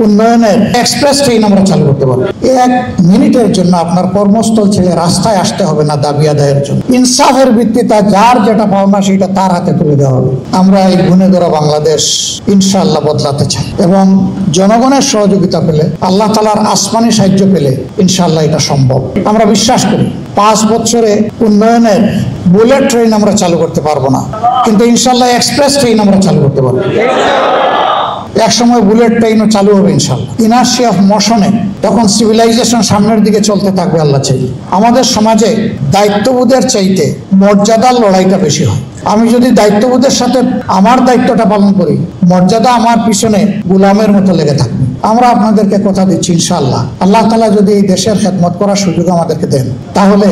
উন্নয়নের express train আমরা চালু করতে পারবো। 1 মিনিটের জন্য আপনার কর্মস্থল ছেড়ে রাস্তায় আসতে হবে না দাবি আদায়ের জন্য। ইনসাফের ভিত্তিতে যার যেটা পাওনা সেটা তার হাতে তুলে দেওয়া হবে। আমরা এই গুণে ধরা বাংলাদেশ ইনশাআল্লাহ বদলাতে চাই এবং জনগণের সহযোগিতা পেলে, আল্লাহ তাআলার আসমানি সাহায্য পেলে ইনশাআল্লাহ এটা সম্ভব। আমরা বিশ্বাস করি 5 বছরে উন্নয়নের বুলেট ট্রেন আমরা চালু করতে পারবো না, কিন্তু ইনশাআল্লাহ এক্সপ্রেস ট্রেন আমরা চালু করতে পারবো। এক সময় বুলেট ট্রেনও চালু হবে ইনশাআল্লাহ। ইনার্সি অফ মোশনে তখন সিভিলাইজেশন সামনের দিকে চলতে থাকবে আল্লাহ চাই। আমাদের সমাজে দায়িত্ববোধের চাইতে মর্যাদার লড়াইটা বেশি হয়। আমি যদি দায়িত্ববোধের সাথে আমার দায়িত্বটা পালন করি, মর্যাদা আমার পিছনে গোলামের মতো লেগে থাকবে। আমরা আপনাদেরকে কথা দিচ্ছি ইনশাআল্লাহ, আল্লাহ তাআলা যদি এই দেশের খেদমত করার সুযোগ আমাদেরকে দেন, তাহলে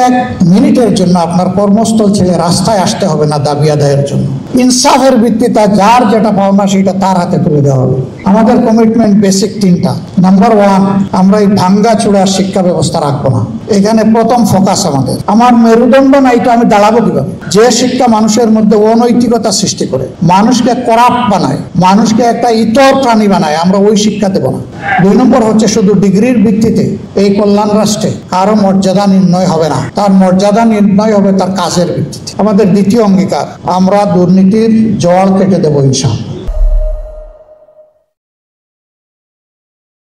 1 মিনিটের জন্য আপনার কর্মস্থল ছেড়ে রাস্তায় আসতে হবে না দাবি আদায়ের জন্য। ইনসাফের ভিত্তিতে যার যেটা পাওনা সেটা তার হাতে তুলে দেওয়া হবে। আমাদের কমিটমেন্ট বেসিক 3টা। নাম্বার 1, আমরা এই ভাঙ্গা চূড়ার শিক্ষা ব্যবস্থা রাখবো না। এখানে প্রথম ফোকাস আমাদের। আমার মেরুদণ্ড নাই তো আমি দাঁড়াবো কিভাবে? যে শিক্ষা মানুষের মধ্যে অনৈতিকতা সৃষ্টি করে, মানুষকে করাপ্ট বানায়, মানুষকে একটা ইতর প্রাণী বানায়, আমরা ওই শিক্ষা দেব না। 2 নম্বর হচ্ছে শুধু ডিগ্রির ভিত্তিতে এই কল্যাণ রাষ্ট্রে কারো মর্যাদা নির্ণয় হবে না, তার মর্যাদা নির্ণয় হবে তার কাজের ভিত্তিতে। আমাদের দ্বিতীয় অঙ্গীকার, আমরা দুর্নীতির জল কেটে দেবো ইনশাআল্লাহ।